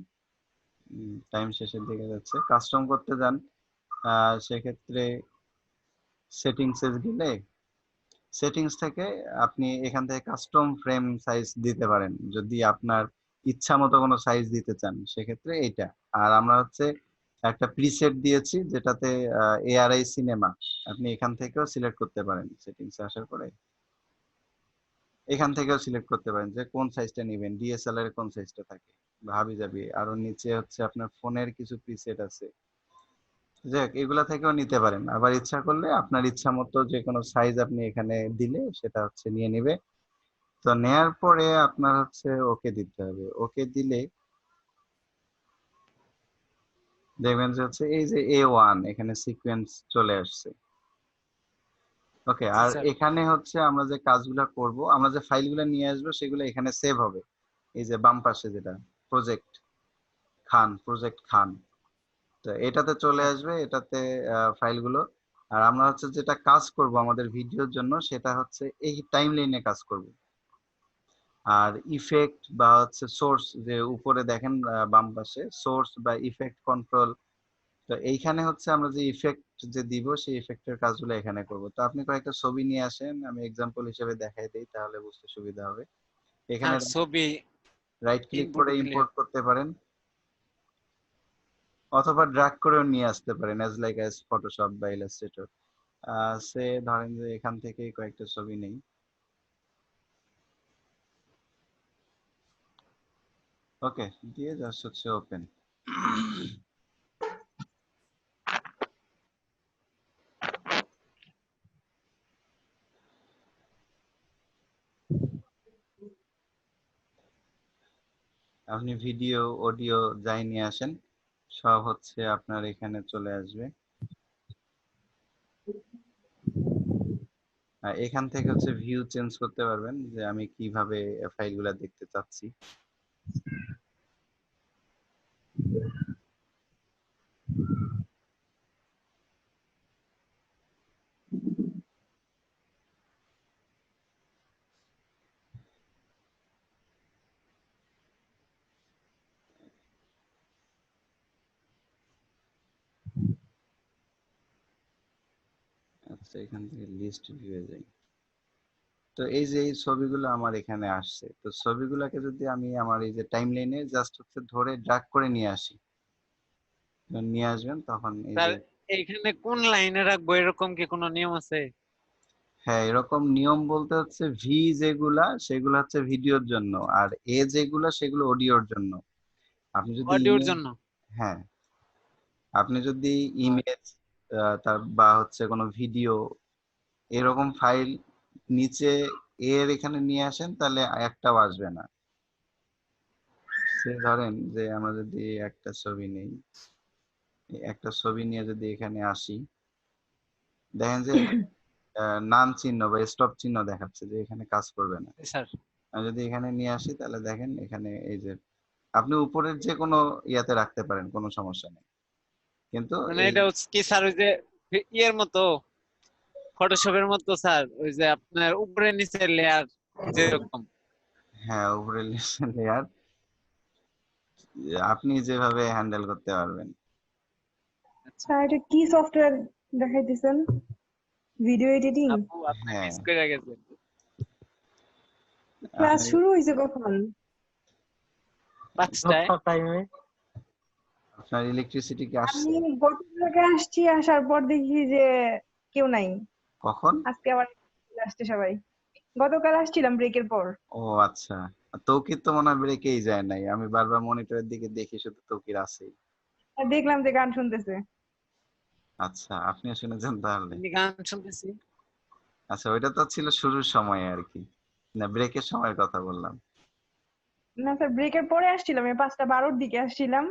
টাইম শেষের দিকে যাচ্ছে, কাস্টম করতে যান সেক্ষেত্রে সেটিংসে গেলে সেটিংস থেকে আপনি এখান থেকে কাস্টম ফ্রেম সাইজ দিতে পারেন যদি আপনার ইচ্ছা মতো কোনো সাইজ দিতে চান, সেক্ষেত্রে এইটা। আর আমরা হচ্ছে একটা প্রিসেট দিয়েছি যেটাতে এআরআই সিনেমা, আপনি এখান থেকেও সিলেক্ট করতে পারেন। সেটিংসে আসার পরে এখান থেকেও সিলেক্ট করতে পারেন যে কোন সাইজটা নেবেন, ডিএসএলআর এর কোন সাইজটা থাকে বা হাবিজাবি। আরো নিচে হচ্ছে আপনার ফোনের কিছু প্রিসেট আছে, যাক এগুলা থেকেও নিতে পারেন। আবার ইচ্ছা করলে আপনার ইচ্ছা মতো যে কোনো সাইজ আপনি এখানে দিলে সেটা হচ্ছে নিয়ে নিবে। তো নেয়ার পরে আপনার হচ্ছে ওকে দিতে হবে। ওকে দিলে দেখবেন যে হচ্ছে এই যে A1 এখানে সিকোয়েন্স চলে আসছে। ওকে, জি আর স্যার। এখানে হচ্ছে আমরা যে কাজগুলো করব, আমরা যে ফাইলগুলো নিয়ে আসবো সেগুলো এখানে সেভ হবে। এই যে বাম পাশে যেটা প্রজেক্ট খান, তো এটাতে চলে আসবে, এটাতে ফাইলগুলো। আর আমরা হচ্ছে যেটা কাজ করব আমাদের ভিডিওর জন্য সেটা হচ্ছে এই টাইমলাইনে কাজ করব। আর ইফেক্ট বা হচ্ছে সোর্স, যে উপরে দেখেন বাম পাশে সোর্স বা ইফেক্ট কন্ট্রোল, তো এইখানে হচ্ছে আমরা যে ইফেক্ট যে দিব সেই ইফেক্টের কাজগুলো এখানে করব। তো আপনি কয়েকটা ছবি নিয়ে আসেন, আমি এক্সাম্পল হিসেবে দেখাই দেই তাহলে বুঝতে সুবিধা হবে। এখানে স্যার ছবি রাইট ক্লিক ইনপুট করে দিলে। ইম্পোর্ট করতে পারেন অথবা ড্র্যাগ করেও নিয়ে আসতে পারেন অ্যাজ লাইক অ্যাজ ফটোশপ বা ইলাস্ট্রেটর। সে ধরেন যে এখান থেকে কয়েকটা ছবি নেই। ওকে, দিয়ে জাস্ট হচ্ছে ওপেন। আপনি ভিডিও অডিও যাই নিয়ে আসেন সব হচ্ছে আপনার এখানে চলে আসবে। এখান থেকে হচ্ছে ভিউ চেঞ্জ করতে পারবেন যে আমি কিভাবে ফাইলগুলা দেখতে চাচ্ছি। আচ্ছা, এখান থেকে লিস্ট ভিউয়ে যাই। তো এই যে এই ছবিগুলো আমার এখানে আসছে, তো ছবিগুলোকে যদি আমি আমার এই যে টাইমলাইনে জাস্ট হচ্ছে ধরে ড্র্যাগ করে নিয়ে আসি, নিয়ে আসবেন তখন এই স্যার যে এইখানে কোন লাইনে রাখবো এরকম কি কোনো নিয়ম আছে? হ্যাঁ, এরকম নিয়ম বলতে হচ্ছে ভি যেগুলা সেগুলো হচ্ছে ভিডিওর জন্য, আর এ যেগুলা সেগুলো অডিওর জন্য। আপনি যদি অডিওর ইমেজ, জন্য। হ্যাঁ আপনি যদি ইমেজ তার বা হচ্ছে কোনো ভিডিও এরকম ফাইল নিচে এর এখানে নিয়ে আসেন তাহলে একটাও আসবে না। সে ধরেন যে আমরা যদি একটা ছবি নেই, একটা ছবি নিয়ে যদি এখানে আসি, দেখেন যে নান চিহ্ন বা স্টপ চিহ্ন দেখাচ্ছে যে এখানে কাজ করবে না। জি স্যার। আমি যদি এখানে নিয়ে আসি তাহলে দেখেন এখানে এই যে আপনি উপরের যে কোনো ইয়াতে রাখতে পারেন, কোনো সমস্যা নেই, কিন্তু মানে এই এটা হচ্ছে কি স্যার ওই যে ইয়ের মতো, ফটোশপের মতো স্যার, ওই যে আপনার উপরে নিচে লেয়ার যেরকম। হ্যাঁ উপরের লেয়ার আপনি যেভাবে হ্যান্ডেল করতে পারবেন। আচ্ছা। স্যার এটা কি সফটওয়্যার দেখাইতেছেন? Video editing? আপু আপনি হ্যাঁ, মিস করে গেছেন। ক্লাস আপনি শুরু হয়েছে কখন? 5টায়। টাইমে আপনার ইলেকট্রিসিটি কি আমি আসছে? গত জায়গায় আসছি, আসার পর দেখি যে কেউ নাই। কখন? আজকে আবার আসছে সবাই। গতকাল আসছিলাম ব্রেকের পর। ও আচ্ছা, তৌকির তো মনে হয় ব্রেকেই যায় নাই, আমি বারবার মনিটরের দিকে দেখি শুধু তৌকির আছেই। আর দেখলাম যে গান শুনতেছে। আচ্ছা, আপনিও শুনেছেন তাহলে। আমি গান শুনতেছি। আচ্ছা, ওইটা তো ছিল শুরুর সময়ে আর কি, না ব্রেকের সময়ের কথা বললাম। না স্যার, ব্রেকের পরে আসছিলাম, 5টা 12-র দিকে আসছিলাম,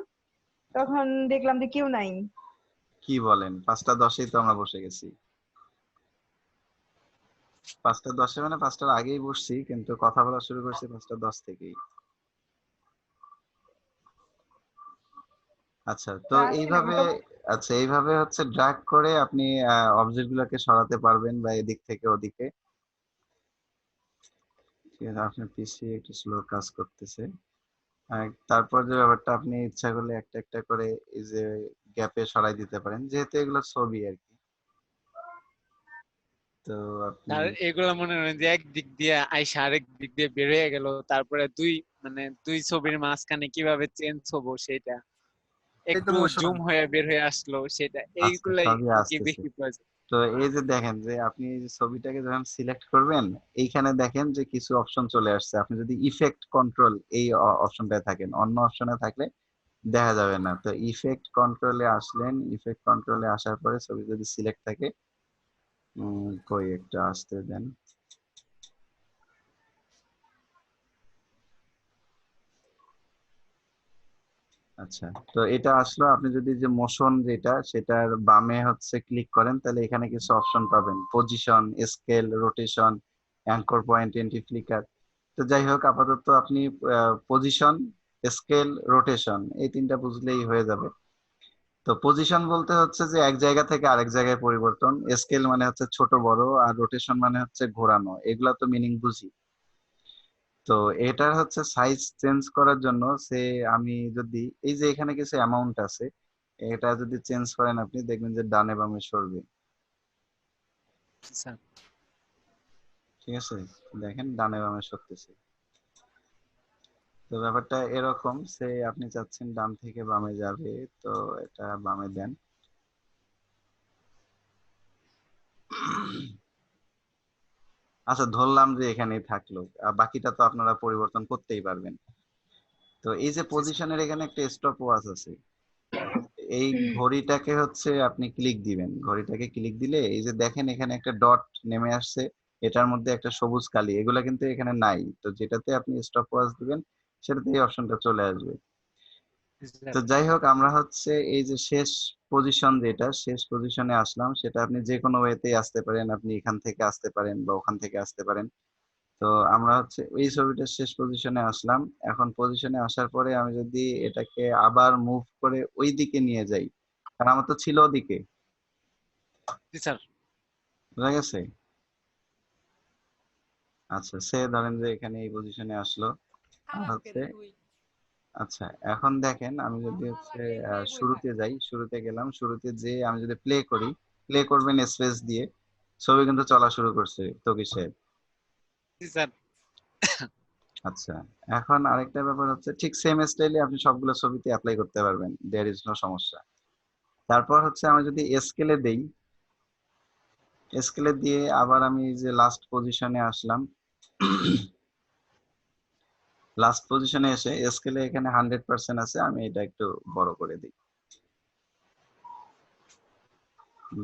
তখন দেখলাম যে কেউ নাই। কি বলেন, 5টা 10-এই তো আমরা বসে গেছি। 5টা 10-এ মানে 5টার আগেই বসছি, কিন্তু কথা বলা শুরু করছি 5টা 10 থেকেই। আচ্ছা, তো তা আসছিলাম এইভাবে, মোটামুটি। আচ্ছা এইভাবে হচ্ছে ড্র্যাগ করে আপনি অবজেক্ট গুলোকে সরাতে পারবেন বা এদিক থেকে ওদিকে। ঠিক আছে, আপনার পিসি একটু স্লো কাজ করতেছে। তারপর যে ব্যাপারটা, আপনি ইচ্ছা করলে একটা একটা করে এই যে গ্যাপে সরাই দিতে পারেন, যেহেতু এগুলো ছবি আর কি। তো আপনি আর এগুলা মনে করেন যে এক দিক দিয়ে আইসা আরেক দিক দিয়ে বের হয়ে গেল, তারপরে দুই ছবির মাঝখানে কিভাবে চেঞ্জ হবো সেটা, এই তো একটু মোশন। জুম হয়ে বের হয়ে আসলো সেটা, আচ্ছা, এইগুলাই সবই আর কি আসতেছে। বেশি প্রয়োজন। তো এই যে দেখেন যে আপনি এই যে ছবিটাকে যখন সিলেক্ট করবেন, এইখানে দেখেন যে কিছু অপশন চলে আসছে। আপনি যদি ইফেক্ট কন্ট্রোল এই অপশনটায় থাকেন, অন্য অপশনে থাকলে দেখা যাবে না। তো ইফেক্ট কন্ট্রোলে আসলেন, ইফেক্ট কন্ট্রোলে আসার পরে ছবি যদি সিলেক্ট থাকে, কই একটা আসতে দেন। আচ্ছা, তো এটা আসলো। আপনি যদি যে মোশন যেটা, সেটার বামে হচ্ছে ক্লিক করেন, তাহলে এখানে কিছু অপশন পাবেন: position, scale, rotation, anchor point, anti flicker. তো যাই হোক, আপাতত আপনি পজিশন, স্কেল, রোটেশন এই তিনটা বুঝলেই হয়ে যাবে। তো পজিশন বলতে হচ্ছে যে এক জায়গা থেকে আরেক জায়গায় পরিবর্তন, স্কেল মানে হচ্ছে ছোট বড়, আর রোটেশন মানে হচ্ছে ঘোরানো। এগুলা তো মিনিং বুঝি। তো এটার হচ্ছে সাইজ চেঞ্জ করার জন্য আমি যদি এই যে এখানে কিছু অ্যামাউন্ট আছে, এটা যদি চেঞ্জ করেন আপনি দেখবেন যে ডানে বামে সরবে। আচ্ছা, ঠিক আছে, দেখেন ডানে বামে সরতেছে। তো ব্যাপারটা এরকম, আপনি চাচ্ছেন ডান থেকে বামে যাবে, তো এটা বামে দেন। আচ্ছা, ধরলাম যে এখানেই থাকলো, বাকিটা তো আপনারা পরিবর্তন করতেই পারবেন। তো এই যে জি স্যার। পজিশনের এখানে একটা স্টপ ওয়াচ আছে, এই ঘড়িটাকে হচ্ছে আপনি ক্লিক দিবেন। ঘড়িটাকে ক্লিক দিলে এই যে দেখেন এখানে একটা ডট নেমে আসছে, এটার মধ্যে একটা সবুজ কালি, এগুলা কিন্তু এখানে নাই। তো যেটাতে আপনি স্টপ ওয়াচ দিবেন, সেটাতে এই অপশনটা চলে আসবে। জি স্যার। তো যাই হোক, আমরা হচ্ছে এই যে শেষ পজিশন, যেটা শেষ পজিশনে আসলাম, সেটা আপনি যে কোনো ওয়েতেই আসতে পারেন। আপনি এখান থেকে আসতে পারেন বা ওখান থেকে আসতে পারেন। তো আমরা হচ্ছে এই ছবিটার শেষ পজিশনে আসলাম। এখন পজিশনে আসার পরে আমি যদি এটাকে আবার মুভ করে ওই দিকে নিয়ে যাই, কারণ আমার তো ছিল ওদিকে, জি স্যার। বুঝা গেছে? আচ্ছা, ধরেন যে এখানে এই পজিশনে আসলো। আর হচ্ছে, আচ্ছা এখন দেখেন আমি যদি হচ্ছে শুরুতে যাই, শুরুতে গেলাম, শুরুতে যে আমি যদি প্লে করি, প্লে করবেন স্পেস দিয়ে, ছবি কিন্তু চলা শুরু করছে তো কিসের। জি স্যার। আচ্ছা, এখন আরেকটা ব্যাপার হচ্ছে, ঠিক সেম স্টাইলে আপনি সবগুলো ছবিতে অ্যাপ্লাই করতে পারবেন, দেয়ার ইজ নো সমস্যা। তারপর হচ্ছে আমি যদি স্কেলে দেই, স্কেলে দিয়ে আবার আমি যে লাস্ট পজিশনে আসলাম, লাস্ট পজিশনে এসে স্কেলে এখানে 100% আছে, আমি এটা একটু বড় করে দিই,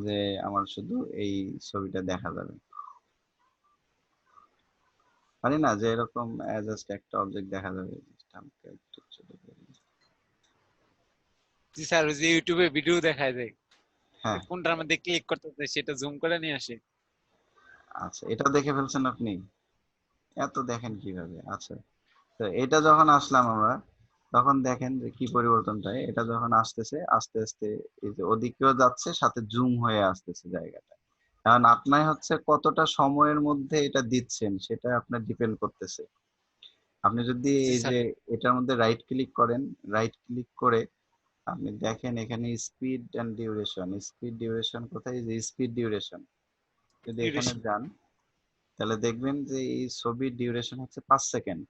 যে আমার শুধু এই ছবিটা দেখা যাবে। পারি না যে এরকম জাস্ট একটা অবজেক্ট দেখা যাবে, just আমাকে একটু ছোট করে দিই। জি স্যার, ওই যে ইউটিউবে ভিডিও দেখায় যায়, হ্যাঁ, কোনটার মধ্যে ক্লিক করতে হয় সেটা জুম করে নিয়ে আসে। আচ্ছা, এটা দেখে ফেলছেন আপনি, এত দেখেন কিভাবে? আচ্ছা, তো এটা যখন আসলাম আমরা, তখন দেখেন যে কি পরিবর্তনটা, এটা যখন আসতেছে আস্তে আস্তে, এই যে ওদিকেও যাচ্ছে, সাথে জুম হয়ে আসতেছে জায়গাটা। কারণ আপনি হচ্ছে কতটা সময়ের মধ্যে এটা দিচ্ছেন, সেটা আপনার ডিপেন্ড করতেছে। আপনি যদি জি এই স্যার। যে এটার মধ্যে রাইট ক্লিক করেন, রাইট ক্লিক করে আপনি দেখেন এখানে speed and duration, speed duration কোথায়, যে স্পিড ডিউরেশন যদি এখানে ডিউরেশন। যান, তাহলে দেখবেন যে এই ছবির ডিউরেশন হচ্ছে 5 সেকেন্ড।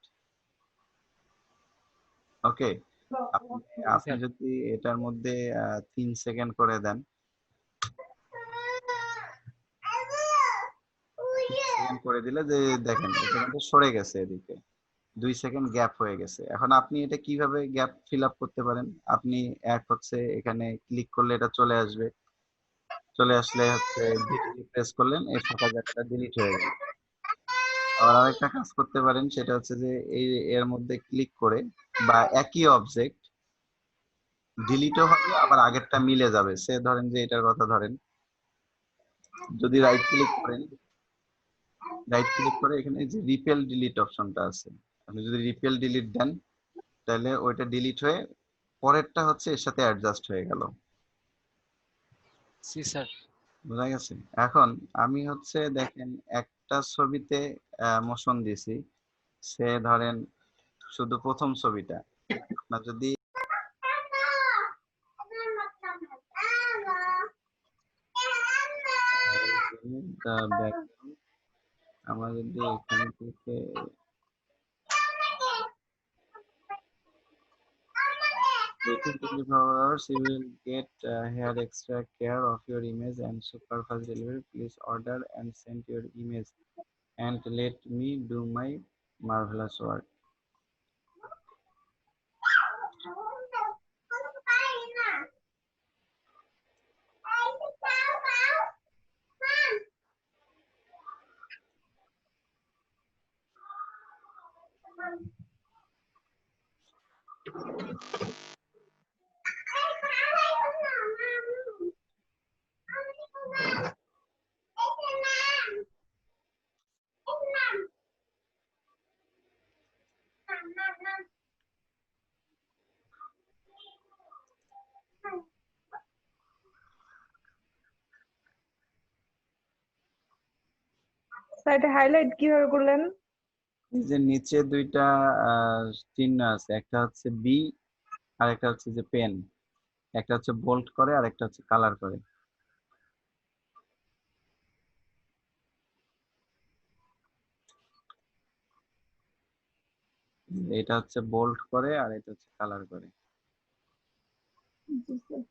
ওকে, আপনি জি আপনি স্যার। যদি এটার মধ্যে 3 সেকেন্ড করে দেন, 3 সেকেন্ড করে দিলে যে দেখেন এটা কিন্তু সরে গেছে এদিকে, 2 সেকেন্ড গ্যাপ হয়ে গেছে। এখন আপনি এটা কিভাবে গ্যাপ ফিল আপ করতে পারেন? আপনি এক হচ্ছে এখানে ক্লিক করলে এটা চলে আসবে, চলে আসলে হচ্ছে প্রেস করলেন, এই ফাঁকা জায়গাটা ডিলিট হয়ে গেল। আবার আরেকটা কাজ করতে পারেন, সেটা হচ্ছে যে এই এর মধ্যে ক্লিক করে বা একই অবজেক্ট ডিলিটও হবে আবার আগেরটা মিলে যাবে। সে ধরেন যে এটার কথা ধরেন, যদি রাইট ক্লিক করেন, রাইট ক্লিক করে এখানে যে রিপেল ডিলিট অপশনটা আছে, আপনি যদি রিপেল ডিলিট দেন তাহলে ওইটা ডিলিট হয়ে পরেরটা হচ্ছে এর সাথে অ্যাডজাস্ট হয়ে গেল। জি স্যার। বোঝা গেছে? এখন আমি হচ্ছে দেখেন একটা ছবিতে মোশন দিছি, সে ধরেন শুধু প্রথম ছবিটা, আপনার যদি আমার যদি এখান থেকে within 24 hours you will get here extra care of your image and super fast delivery. Please order and send your image and let me do my marvelous work. Sir এটা হাইলাইট কিভাবে করলেন? এই যে নিচে দুইটা চিহ্ন আছে, একটা হচ্ছে বি আর একটা হচ্ছে যে পেন, একটা হচ্ছে বোল্ড করে আর একটা হচ্ছে কালার করে। এটা হচ্ছে বোল্ড করে আর এটা হচ্ছে কালার করে। জি স্যার।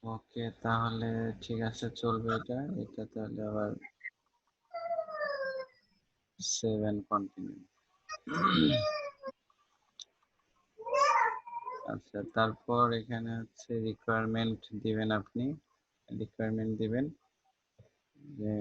ওকে, তাহলে ঠিক আছে, চলবে এটা। এটা তাহলে আবার 7 কন্টিনিউ। আচ্ছা, তারপর এখানে হচ্ছে রিকোয়ারমেন্ট দিবেন, আপনি রিকোয়ারমেন্ট দিবেন যে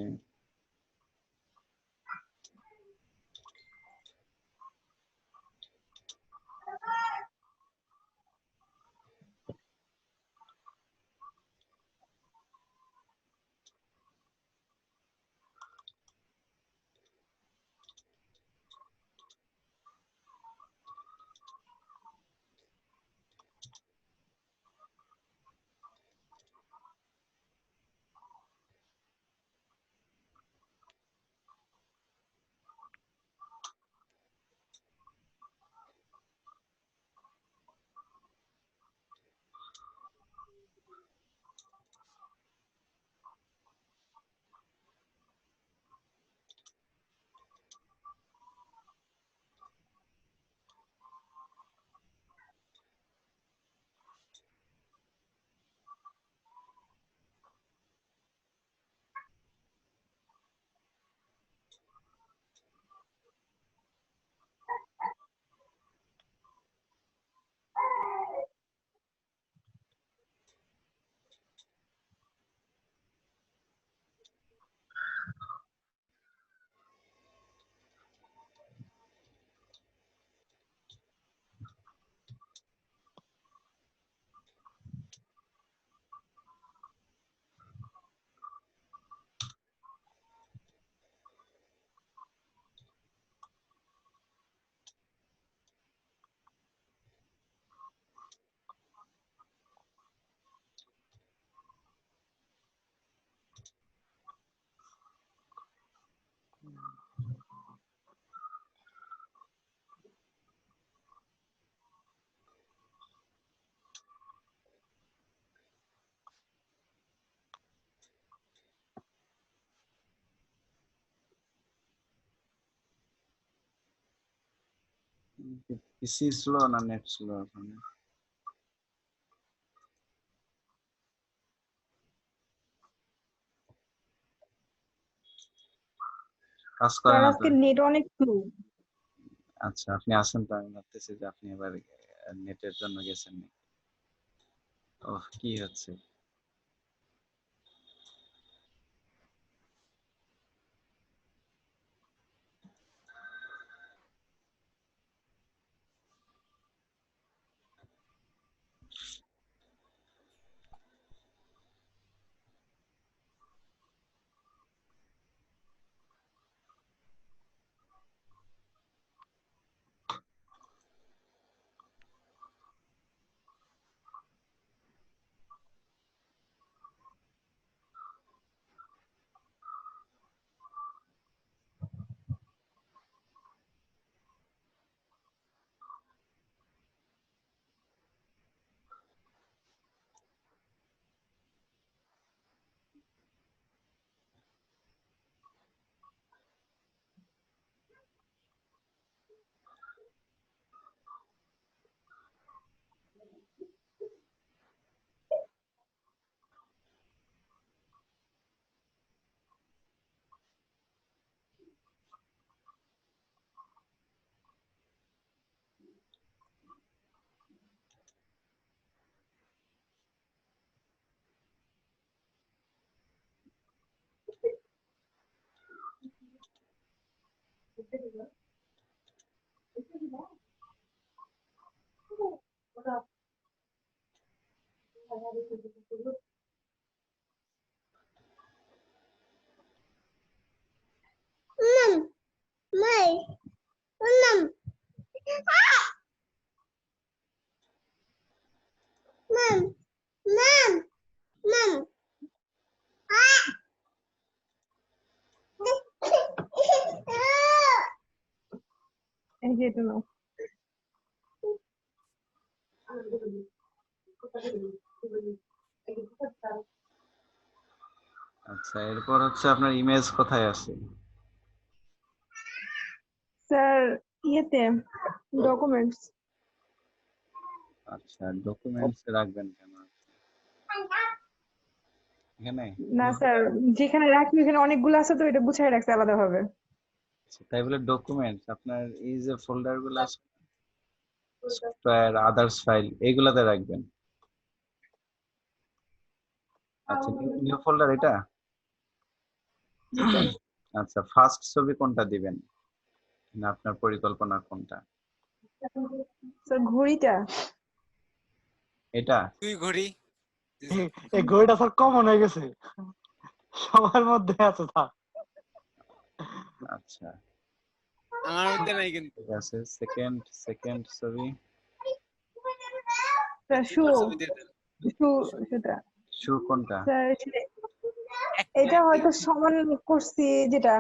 পিসি স্লো না নেট স্লো ওখানে? কাজ করে স্যার না তো? আজকে নেট অনেক স্লো। আচ্ছা, আপনি আসেন তো, আমি ভাবতেছি যে আপনি এবার নেটের জন্য গেছেন। ওহ, কি হচ্ছে? এই যে এটা নাও। আচ্ছা, এরপর হচ্ছে আপনার ইমেজ কোথায় আছে? স্যার ইয়েতে ডকুমেন্টস। আচ্ছা, ডকুমেন্টস রাখবেন কেন এখানে? না স্যার, যেখানে রাখি ওখানে অনেকগুলো আছে তো, এটা গুছাই রাখছে আলাদা ভাবে। আচ্ছা, তাই বলে ডকুমেন্টস আপনার এই যে ফোল্ডার গুলো আছে, সফটওয়্যার, আদার্স ফাইল, এইগুলাতে রাখবেন। আচ্ছা, নিউ ফোল্ডার এটা? আচ্ছা, ফার্স্ট ছবি কোনটা দিবেন, না আপনার পরিকল্পনা কোনটা? স্যার ঘড়িটা। এটা? তুই ঘড়ি এই ঘড়িটা স্যার কমন হয়ে গেছে, সবার মধ্যে আছে স্যার। আচ্ছা, আমার মধ্যে নাই কিন্তু। ঠিক আছে। সেকেন্ড সেকেন্ড ছবি? স্যার শু। ছবি দিয়ে দেন। শু, সেটা। শু কোনটা? স্যার এটা হয়তো সমান করছি, যেটা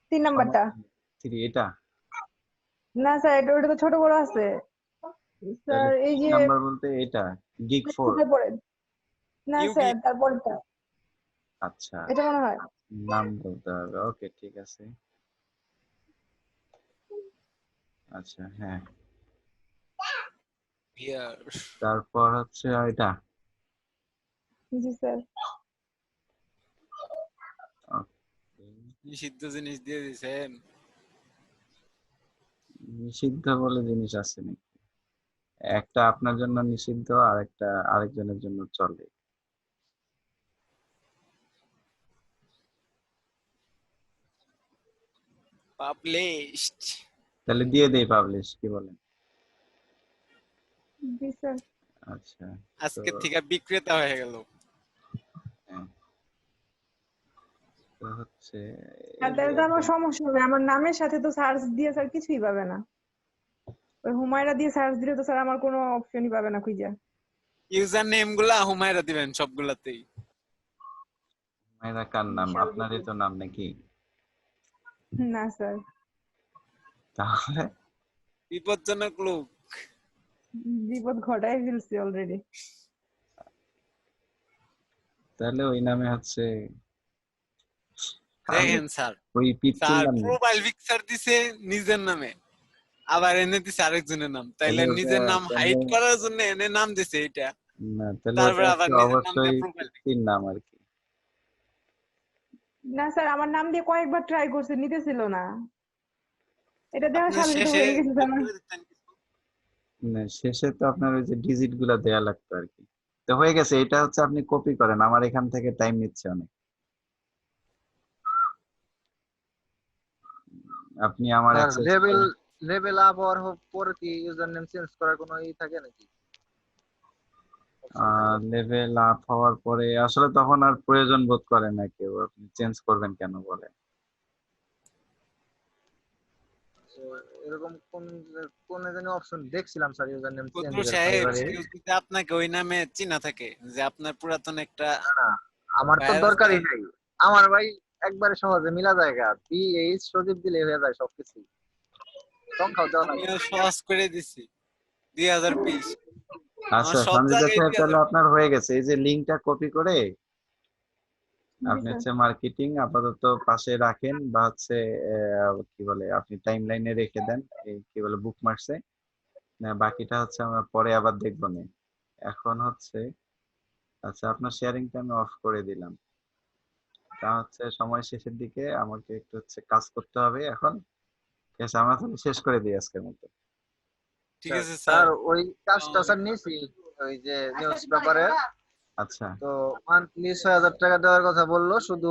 3 নাম্বারটা। 3 এটা? না স্যার, ওটা তো ছোট বড় আছে স্যার। এই যে নাম্বার বলতে এটা গিগ 4? তারপরে, না ইউগি স্যার তারপরটা, আচ্ছা, এটা মনে হয়। নাম বলতে হবে। ওকে, ঠিক আছে। আচ্ছা, হ্যাঁ। হিয়ার তারপর হচ্ছে এটা? জি স্যার। নিষিদ্ধ জিনিস দিয়ে দিছেন। নিষিদ্ধ বলে জিনিস আছে নাকি? একটা আপনার জন্য নিষিদ্ধ, আর একটা আরেকজনের জন্য চলে। পাবলিশড। তাহলে দিয়ে দেই পাবলিশ, কি বলেন? জি স্যার। আচ্ছা, তো আজকে থেকে বিক্রেতা হয়ে গেল। হ্যাঁ, তো হচ্ছে তাহলে তো আমার সমস্যা হবে, আমার নামের সাথে তো সার্চ দিয়ে স্যার কিছুই পাবে না। ওই হুমায়রা দিয়ে সার্চ দিলে তো স্যার আমার কোনো অপশনই পাবে না খুঁজে। ইউজার নেম গুলা হুমায়রা দিবেন সবগুলাতেই। মেয়েরা কার নাম? বিশাল আপনারই তো নাম নাকি? না স্যার, তাহলে বিপজ্জনক লোক। বিপদ ঘটাই ফেলছি অলরেডি। তাহলে ওই নামে হচ্ছে দেখেন স্যার, ওই পিচ্চির স্যার নাম? প্রোফাইল পিকচার দিছে নিজের নামে। আবার এনে দিছে আরেকজনের নাম, তাইলে তাহলে ওটা নিজের নাম হাইড তাহলে করার জন্য এনে নাম দিছে এটা, না, তাহলে ওটা তারপরে আবার হচ্ছে নিজের নাম দিয়ে অবশ্যই প্রোফাইল। তিন নাম আর কি। না স্যার, আমার নাম দিয়ে কয়েকবার ট্রাই করছে, নিতেছিল না। এটা দেওয়ার আপনার সাথে সাথে শেষে হয়ে গেছে স্যার যোগ আমার। করে দিতেন কিছু। না, শেষে তো আপনার ওই যে ডিজিট গুলা দেয়া লাগতো আর কি। তো হয়ে গেছে, এটা হচ্ছে আপনি কপি করেন, আমার এখান থেকে টাইম নিচ্ছে অনেক। আপনি আমার স্যার অ্যাক্সেস লেভেল আপ হওয়ার পর কি ইউজার নেম চেঞ্জ করার কোনো থাকে নাকি? অপশন থাকে? লেভেল আপ হওয়ার পরে আসলে তখন আর প্রয়োজন বোধ করে না কেউ, আপনি চেঞ্জ করবেন কেন বলেন? তো এরকম কোন জানি অপশন দেখছিলাম স্যার ইউজার নেম বদরুল চেঞ্জের সাহেব, ফাইবারে। কেউ যদি আপনাকে ওই নামে চিনা থাকে, যে আপনার পুরাতন একটা না, আমার তো ভাইয়ার আছে, দরকারই নাই। আমার ভাই একবারে সহজে মিলা জায়গা, BH প্রদীপ দিলে হয়ে যায় সবকিছু, সংখ্যাও দেওয়া লাগে। আমিও সহজ করে দিছি 2020। আমার আচ্ছা সব সঞ্জিতা জায়গায় সাহেব, তাহলে 2020। আপনার হয়ে গেছে। এই যে লিঙ্কটা কপি করে জি আপনি স্যার। হচ্ছে মার্কেটিং আপাতত পাশে রাখেন, বা হচ্ছে কি বলে আপনি টাইম লাইনে রেখে দেন, এই কি বলে বুকমার্কসে। বাকিটা হচ্ছে আমরা পরে আবার দেখবো না। এখন হচ্ছে, আচ্ছা আপনার শেয়ারিংটা আমি অফ করে দিলাম। তা হচ্ছে সময় শেষের দিকে আমাকে একটু হচ্ছে কাজ করতে হবে এখন। ঠিক আছে, আমরা তাহলে শেষ করে দিই আজকের মতো। ঠিক আছে স্যার। স্যার ওই কাজটা স্যার নিয়েছি, ওই যে নিউজ পেপারে। আচ্ছা। তো মান্থলি 6,000 টাকা দেওয়ার কথা বললো, শুধু